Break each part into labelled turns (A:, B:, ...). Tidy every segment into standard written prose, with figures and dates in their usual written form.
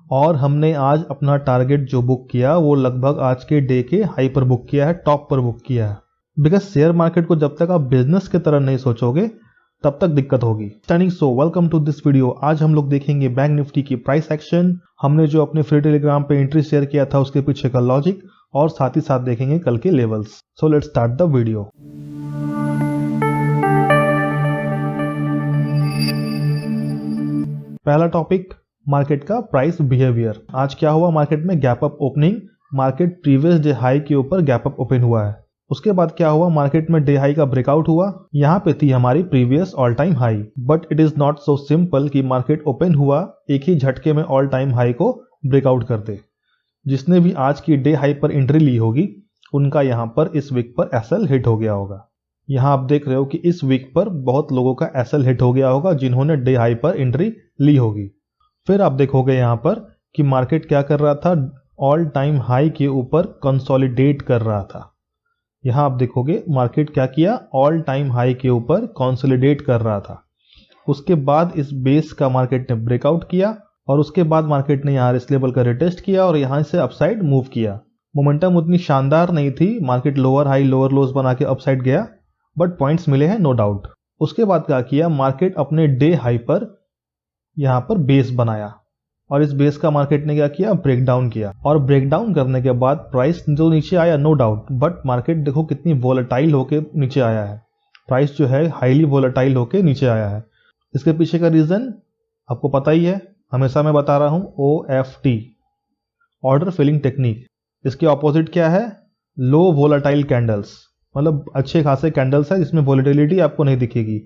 A: और हमने आज अपना टारगेट जो बुक किया वो लगभग आज के डे के हाई पर बुक किया है, टॉप पर बुक किया है। बिकॉज शेयर मार्केट को जब तक आप बिजनेस की तरह नहीं सोचोगे तब तक दिक्कत होगी। Standing so welcome to this video. आज हम लोग देखेंगे बैंक निफ्टी की प्राइस एक्शन, हमने जो अपने फ्री टेलीग्राम पे एंट्री शेयर किया था उसके पीछे का लॉजिक, और साथ ही साथ देखेंगे कल के levels. So let's start the video. पहला टॉपिक, मार्केट का प्राइस बिहेवियर। आज क्या हुआ मार्केट में? Gap up opening, market previous day high के ऊपर गैप अप ओपन हुआ है। उसके बाद क्या हुआ, मार्केट में डे हाई का ब्रेकआउट हुआ। यहाँ पे थी हमारी previous all time high, but it is not so simple कि मार्केट ओपन हुआ एक ही झटके में ऑल टाइम हाई को ब्रेकआउट कर दे। जिसने भी आज की डे हाई पर एंट्री ली होगी उनका यहाँ पर इस वीक पर एसएल हिट हो गया होगा। यहाँ आप देख रहे हो कि इस वीक पर बहुत लोगों का एसएल हिट हो गया होगा जिन्होंने डे हाई पर एंट्री ली होगी। फिर आप देखोगे यहाँ पर कि मार्केट क्या कर रहा था, ऑल टाइम हाई के ऊपर कंसोलिडेट कर रहा था। यहाँ आप देखोगे मार्केट क्या किया, ऑल टाइम हाई के ऊपर कंसोलिडेट कर रहा था। उसके बाद इस बेस का मार्केट ने ब्रेकआउट किया और उसके बाद मार्केट ने यहाँ इस लेवल का रिटेस्ट किया और यहाँ से अपसाइड मूव किया। मोमेंटम उतनी शानदार नहीं थी, मार्केट लोअर हाई लोअर लोज बना के अपसाइड गया, बट पॉइंट्स मिले हैं नो डाउट। उसके बाद क्या किया, मार्केट अपने डे हाई पर यहाँ पर बेस बनाया और इस बेस का मार्केट ने क्या किया, ब्रेक डाउन किया। और ब्रेक डाउन करने के बाद प्राइस जो नीचे आया नो डाउट, बट मार्केट देखो कितनी वोलेटाइल होके नीचे आया है। प्राइस जो है हाईली वोलेटाइल होके नीचे आया है। इसके पीछे का रीजन आपको पता ही है, हमेशा मैं बता रहा हूँ, OFT, ऑर्डर फिलिंग टेक्निक। इसके ऑपोजिट क्या है, लो वोलेटाइल कैंडल्स, मतलब अच्छे खासे कैंडल्स है जिसमें वोलेटिलिटी आपको नहीं दिखेगी,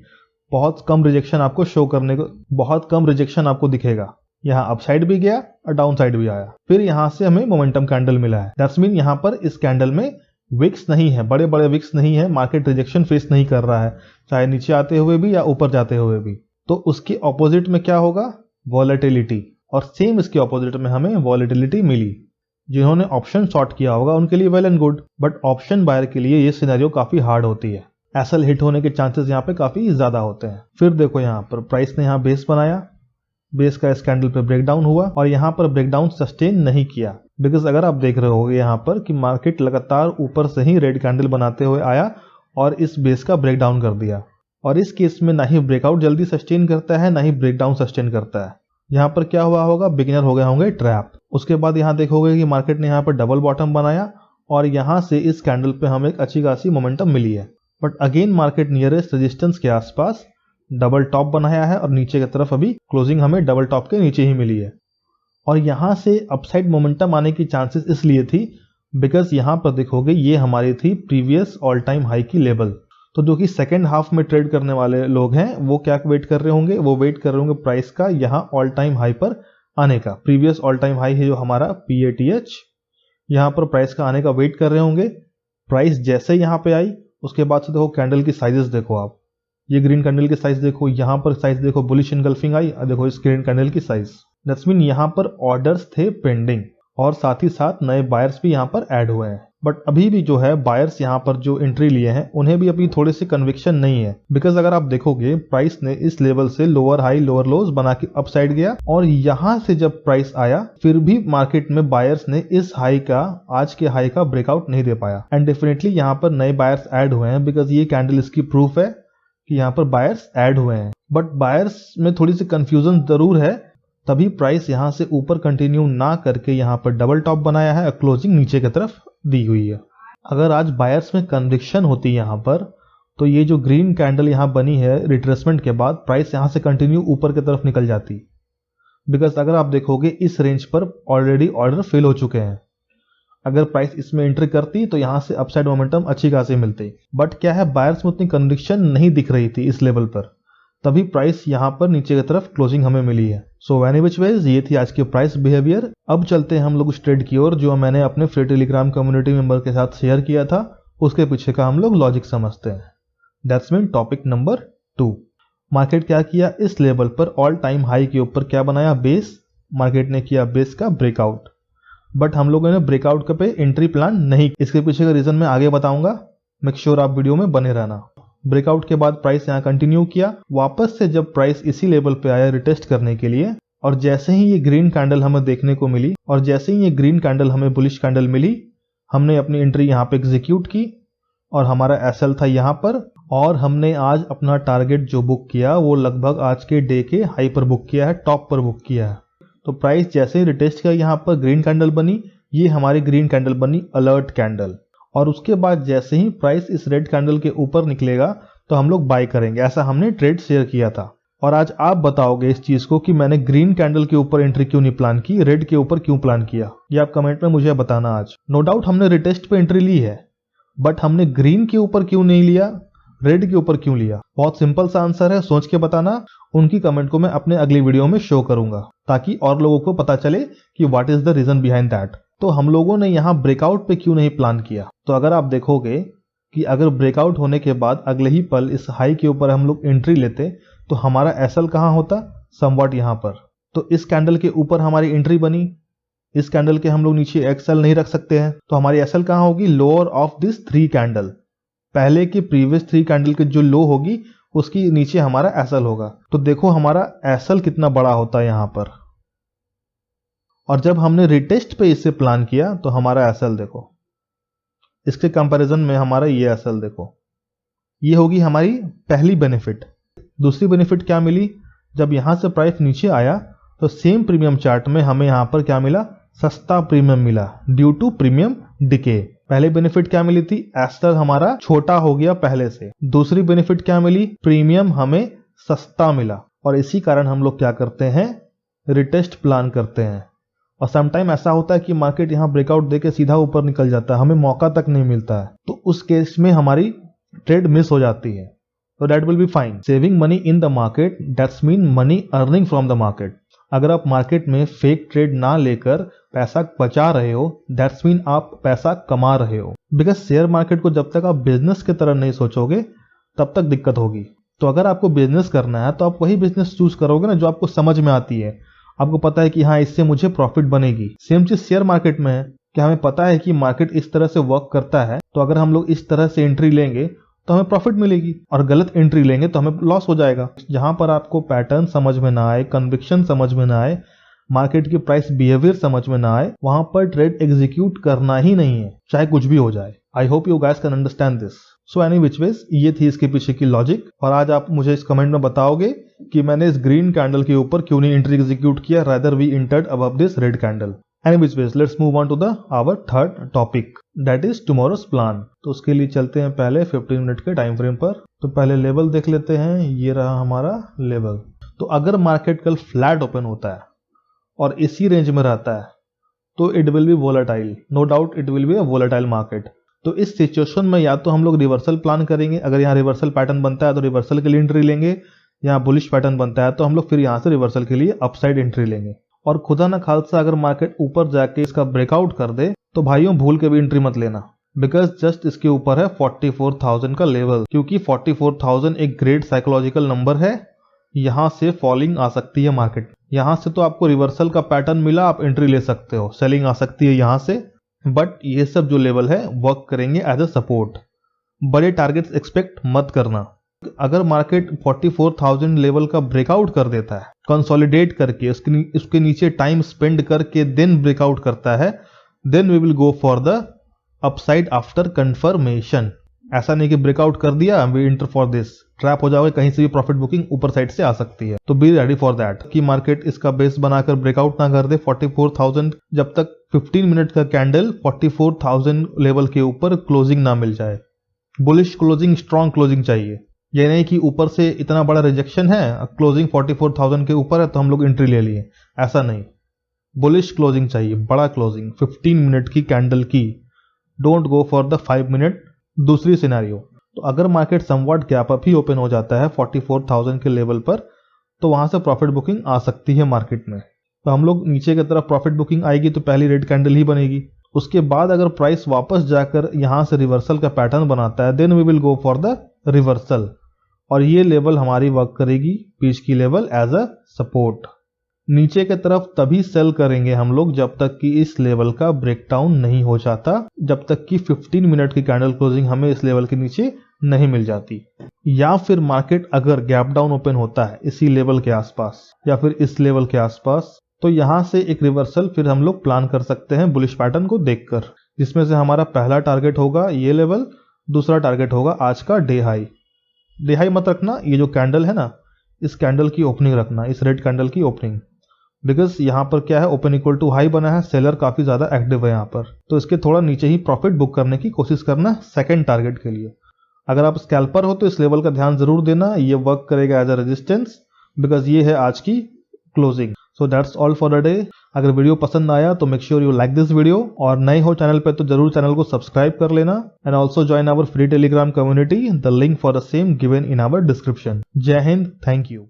A: बहुत कम रिजेक्शन आपको शो करने को, बहुत कम रिजेक्शन आपको दिखेगा। यहाँ अपसाइड भी गया और डाउन साइड भी आया, फिर यहाँ से हमें मोमेंटम कैंडल मिला है। दैट्स मीन यहाँ पर इस कैंडल में विक्स नहीं है, बड़े बड़े विक्स नहीं है, मार्केट रिजेक्शन फेस नहीं कर रहा है, चाहे नीचे आते हुए भी या ऊपर जाते हुए भी। तो उसके ऑपोजिट में क्या होगा, वॉलेटिलिटी, और सेम इसके ऑपोजिट में हमें वॉलेटिलिटी मिली। जिन्होंने ऑप्शन शॉर्ट किया होगा उनके लिए well and good, but option buyer के लिए ये सिनेरियो काफी हार्ड होती है। एसएल हिट होने के चांसेस यहाँ पे काफी ज्यादा होते हैं। फिर देखो यहाँ पर प्राइस ने यहाँ बेस बनाया, बेस का इस कैंडल पे ब्रेकडाउन हुआ और यहाँ पर ब्रेकडाउन सस्टेन नहीं किया। बिकॉज अगर आप देख रहे होगे यहाँ पर कि मार्केट लगातार ऊपर से ही रेड कैंडल बनाते हुए आया और इस बेस का ब्रेकडाउन कर दिया, और इस केस में ना ही ब्रेकआउट जल्दी सस्टेन करता है ना ही ब्रेकडाउन सस्टेन करता है। यहाँ पर क्या हुआ होगा, बिगिनर हो गए होंगे ट्रैप। उसके बाद यहाँ देखोगे कि मार्केट ने यहाँ पर डबल बॉटम बनाया और यहाँ से इस कैंडल पे हमें एक अच्छी खासी मोमेंटम मिली है, but again market nearest resistance के आसपास डबल टॉप बनाया है और नीचे की तरफ अभी क्लोजिंग हमें डबल टॉप के नीचे ही मिली है। और यहाँ से अपसाइड मोमेंटम आने की चांसेस इसलिए थी बिकॉज यहाँ पर देखोगे ये हमारी थी प्रीवियस ऑल टाइम हाई की लेवल। तो जो कि सेकेंड हाफ में ट्रेड करने वाले लोग हैं वो क्या वेट कर रहे होंगे, वो वेट कर रहे होंगे प्राइस का यहाँ ऑल टाइम हाई पर आने का। प्रीवियस ऑल टाइम हाई है जो हमारा PATH, यहाँ पर प्राइस का आने का वेट कर रहे होंगे। प्राइस जैसे यहाँ पे आई उसके बाद से देखो कैंडल की साइजेस देखो आप, ये ग्रीन कैंडल की साइज देखो, यहाँ पर साइज देखो, बुलिश इनगल्फिंग आई, देखो इस ग्रीन कैंडल की साइज। दैट्स मीन यहाँ पर ऑर्डर्स थे पेंडिंग और साथ ही साथ नए बायर्स भी यहाँ पर ऐड हुए हैं। बट अभी भी जो है बायर्स यहाँ पर जो एंट्री लिए हैं उन्हें भी अभी थोड़ी सी कन्विक्शन नहीं है। बिकॉज अगर आप देखोगे प्राइस ने इस लेवल से लोअर हाई लोअर लोज बना के अपसाइड गया और यहाँ से जब प्राइस आया फिर भी मार्केट में बायर्स ने इस हाई का, आज के हाई का ब्रेकआउट नहीं दे पाया। एंड डेफिनेटली यहाँ पर नए बायर्स ऐड हुए हैं बिकॉज ये कैंडल इसकी प्रूफ है कि यहाँ पर बायर्स ऐड हुए हैं। बट बायर्स में थोड़ी सी कंफ्यूजन जरूर है, तभी प्राइस यहाँ से ऊपर कंटिन्यू ना करके यहाँ पर डबल टॉप बनाया है और क्लोजिंग नीचे की तरफ दी हुई है। अगर आज बायर्स में कन्विक्शन होती यहाँ पर तो ये जो ग्रीन कैंडल यहाँ बनी है रिट्रेसमेंट के बाद प्राइस यहाँ से कंटिन्यू ऊपर की तरफ निकल जाती। बिकॉज अगर आप देखोगे इस रेंज पर ऑलरेडी ऑर्डर फिल हो चुके हैं, अगर प्राइस इसमें एंट्री करती तो यहाँ से अपसाइड मोमेंटम अच्छी खासी मिलती। बट क्या है, बायर्स में उतनी कन्विक्शन नहीं दिख रही थी इस लेवल पर, तभी प्राइस यहाँ पर नीचे की तरफ क्लोजिंग हमें मिली है। सो एनी विच वेज ये थी आज की प्राइस बिहेवियर। अब चलते हैं हम लोग उस ट्रेड की ओर जो मैंने अपने फ्री टेलीग्राम कम्युनिटी मेंबर के साथ शेयर किया था, उसके पीछे का हम लोग लॉजिक समझते हैं। That's mean topic number 2। Market क्या किया, इस लेवल पर ऑल टाइम हाई के ऊपर क्या बनाया, बेस। मार्केट ने किया बेस का ब्रेकआउट, बट हम लोगों ने ब्रेकआउट पे एंट्री प्लान नहीं। इसके पीछे का रीजन मैं आगे बताऊंगा, मेक श्योर आप वीडियो में बने रहना। ब्रेकआउट के बाद प्राइस यहाँ कंटिन्यू किया, वापस से जब प्राइस इसी लेवल पे आया रिटेस्ट करने के लिए और जैसे ही ये ग्रीन कैंडल हमें देखने को मिली और जैसे ही ये ग्रीन कैंडल हमें बुलिश कैंडल मिली, हमने अपनी एंट्री यहाँ पे एग्जीक्यूट की और हमारा एसएल था यहाँ पर, और हमने आज अपना टारगेट जो बुक किया वो लगभग आज के डे के हाई पर बुक किया है, टॉप पर बुक किया है। तो प्राइस जैसे ही रिटेस्ट किया यहाँ पर ग्रीन कैंडल बनी, ये हमारी ग्रीन कैंडल बनी अलर्ट कैंडल, और उसके बाद जैसे ही प्राइस इस रेड कैंडल के ऊपर निकलेगा तो हम लोग बाय करेंगे। ऐसा हमने ट्रेड शेयर किया था। और आज आप बताओगे इस चीज को कि मैंने ग्रीन कैंडल के ऊपर एंट्री क्यों नहीं प्लान की, रेड के ऊपर क्यों प्लान किया, ये आप कमेंट में मुझे बताना आज। नो डाउट हमने रिटेस्ट पे एंट्री ली है, बट हमने ग्रीन के ऊपर क्यों नहीं लिया, रेड के ऊपर क्यों लिया? बहुत सिंपल सा आंसर है, सोच के बताना। उनकी कमेंट को मैं अपने अगली वीडियो में शो करूंगा ताकि और लोगों को पता चले कि what is the reason behind that. तो हम लोगों ने यहाँ ब्रेकआउट पे क्यों नहीं प्लान किया? तो अगर आप देखोगे कि अगर ब्रेकआउट होने के बाद अगले ही पल इस हाई के ऊपर हम लोग एंट्री लेते तो हमारा एसएल कहाँ होता? समवॉट यहाँ पर। तो इस कैंडल के ऊपर हमारी एंट्री बनी, इस कैंडल के हम लोग नीचे एक्सएल नहीं रख सकते हैं, तो हमारी एसएल कहाँ होगी? Lower of this 3 candle. पहले की प्रीवियस 3 कैंडल की जो लो होगी उसकी नीचे हमारा एसएल होगा। तो देखो हमारा एसएल कितना बड़ा होता है यहाँ पर। और जब हमने रिटेस्ट पे इसे प्लान किया तो हमारा एसएल देखो, इसके कंपैरिजन में हमारा ये एसएल देखो, ये होगी हमारी पहली बेनिफिट। दूसरी बेनिफिट क्या मिली? जब यहां से प्राइस नीचे आया तो सेम प्रीमियम चार्ट में हमें यहां पर क्या मिला? सस्ता प्रीमियम मिला ड्यू टू प्रीमियम डिके। पहले बेनिफिट क्या मिली थी? एस्टर हमारा छोटा हो गया पहले से। दूसरी बेनिफिट क्या मिली? प्रीमियम हमें सस्ता मिला। और इसी कारण हम लोग क्या करते हैं? रिटेस्ट प्लान करते हैं। और समटाइम ऐसा होता है कि मार्केट यहां ब्रेकआउट देके सीधा ऊपर निकल जाता है, हमें मौका तक नहीं मिलता है, तो उस केस में हमारी ट्रेड मिस हो जाती है। तो that will be fine. Saving money in the market, that's mean money earning from the market. अगर आप मार्केट में फेक ट्रेड ना लेकर पैसा बचा रहे हो, दैट्स मीन आप पैसा कमा रहे हो। बिकॉज शेयर मार्केट को जब तक आप बिजनेस की तरह नहीं सोचोगे तब तक दिक्कत होगी। तो अगर आपको बिजनेस करना है तो आप वही बिजनेस चूज करोगे ना जो आपको समझ में आती है, आपको पता है कि हाँ इससे मुझे प्रॉफिट बनेगी। सेम चीज शेयर मार्केट में है कि हमें पता है कि मार्केट इस तरह से वर्क करता है, तो अगर हम लोग इस तरह से एंट्री लेंगे तो हमें प्रॉफिट मिलेगी, और गलत एंट्री लेंगे तो हमें लॉस हो जाएगा। जहां पर आपको पैटर्न समझ में ना आए, कन्विक्शन समझ में ना आए, मार्केट की प्राइस बिहेवियर समझ में ना आए, वहां पर ट्रेड एग्जीक्यूट करना ही नहीं है, चाहे कुछ भी हो जाए। I hope you guys can understand this. So any which ways, ये थी इसके पीछे की लॉजिक। और आज आप मुझे इस कमेंट में बताओगे कि मैंने इस ग्रीन कैंडल के ऊपर क्यों नहीं एंट्री एग्जीक्यूट किया, rather we entered above this red candle. Anyways, let's move on to our third topic, that is tomorrow's plan। तो उसके लिए चलते हैं पहले 15 मिनट के टाइम फ्रेम पर। तो पहले लेवल देख लेते हैं, ये रहा हमारा लेवल। तो अगर मार्केट कल फ्लैट ओपन होता है और इसी रेंज में रहता है तो it will be volatile, no doubt it will be a volatile market. तो इस सिचुएशन में या तो हम लोग रिवर्सल प्लान करेंगे, अगर यहाँ रिवर्सल पैटर्न बनता है तो रिवर्सल के लिए एंट्री लेंगे, यहाँ बुलिश पैटर्न बनता है तो हम लोग फिर यहाँ से रिवर्सल के लिए अपसाइड एंट्री लेंगे। और खुदा ना खालसा अगर मार्केट ऊपर जाके इसका ब्रेकआउट कर दे तो भाइयों भूल के भी एंट्री मत लेना, बिकॉज जस्ट इसके ऊपर है 44,000 का लेवल, क्योंकि 44,000 एक ग्रेट साइकोलॉजिकल नंबर है। यहां से फॉलिंग आ सकती है मार्केट, यहां से तो आपको रिवर्सल का पैटर्न मिला, आप एंट्री ले सकते हो, सेलिंग आ सकती है यहां से, बट ये सब जो लेवल है वर्क करेंगे एज अ सपोर्ट। बड़े टारगेट्स एक्सपेक्ट मत करना। अगर मार्केट 44,000 लेवल का ब्रेकआउट कर देता है, कंसोलिडेट करके उसके नीचे टाइम स्पेंड करके देन ब्रेकआउट करता है, then we will go for the upside after confirmation. ऐसा नहीं कि ब्रेकआउट कर दिया we enter for this, trap हो जाओगे, कहीं से भी प्रॉफिट बुकिंग ऊपर साइड से आ सकती है। तो बी रेडी फॉर दैट कि मार्केट इसका बेस बनाकर ब्रेकआउट ना कर दे 44,000, जब तक 15 मिनट का कैंडल 44,000 लेवल के ऊपर क्लोजिंग ना मिल जाए। बुलिश क्लोजिंग, स्ट्रॉन्ग क्लोजिंग चाहिए। ये नहीं कि ऊपर से इतना बड़ा रिजेक्शन है, क्लोजिंग 44,000 के ऊपर है तो हम लोग एंट्री ले लिए, ऐसा नहीं। बुलिश क्लोजिंग चाहिए, बड़ा क्लोजिंग 15 मिनट की कैंडल की, don't go for the 5 minute. दूसरी सिनेरियो, तो अगर मार्केट समवॉट गैप अप ही ओपन हो जाता है 44,000 के लेवल पर, तो वहां से प्रॉफिट बुकिंग आ सकती है मार्केट में। तो हम लोग नीचे की तरफ प्रॉफिट बुकिंग आएगी तो पहली रेड कैंडल ही बनेगी। उसके बाद अगर प्राइस वापस जाकर यहां से रिवर्सल का पैटर्न बनाता है, then we will go for the reversal, और ये लेवल हमारी वर्क करेगी, बीच की लेवल एज अ सपोर्ट। नीचे की तरफ तभी सेल करेंगे हम लोग जब तक कि इस लेवल का ब्रेकडाउन नहीं हो जाता, जब तक कि 15 मिनट की कैंडल क्लोजिंग हमें इस लेवल के नीचे नहीं मिल जाती। या फिर मार्केट अगर गैप डाउन ओपन होता है इसी लेवल के आसपास या फिर इस लेवल के आसपास, तो यहां से एक रिवर्सल फिर हम लोग प्लान कर सकते हैं बुलिश पैटर्न को देखकर, जिसमें से हमारा पहला टारगेट होगा ये लेवल, दूसरा टारगेट होगा आज का डे हाई। डे हाई मत रखना, ये जो कैंडल है ना, इस कैंडल की ओपनिंग रखना, इस रेड कैंडल की ओपनिंग, बिकॉज यहाँ पर क्या है, ओपन इक्वल टू हाई बना है, सेलर काफी ज्यादा एक्टिव है यहाँ पर, तो इसके थोड़ा नीचे ही प्रॉफिट बुक करने की कोशिश करना सेकंड टारगेट के लिए। अगर आप स्कैल्पर हो तो इस लेवल का ध्यान जरूर देना, ये वर्क करेगा एज अ रेजिस्टेंस, बिकॉज ये है आज की closing. So that's all for the day. अगर वीडियो पसंद आया तो make sure you like this video, और नए हो चैनल पे तो जरूर चैनल को सब्सक्राइब कर लेना, and also join our free Telegram community, the link for the same given in our description. जय हिंद, थैंक यू।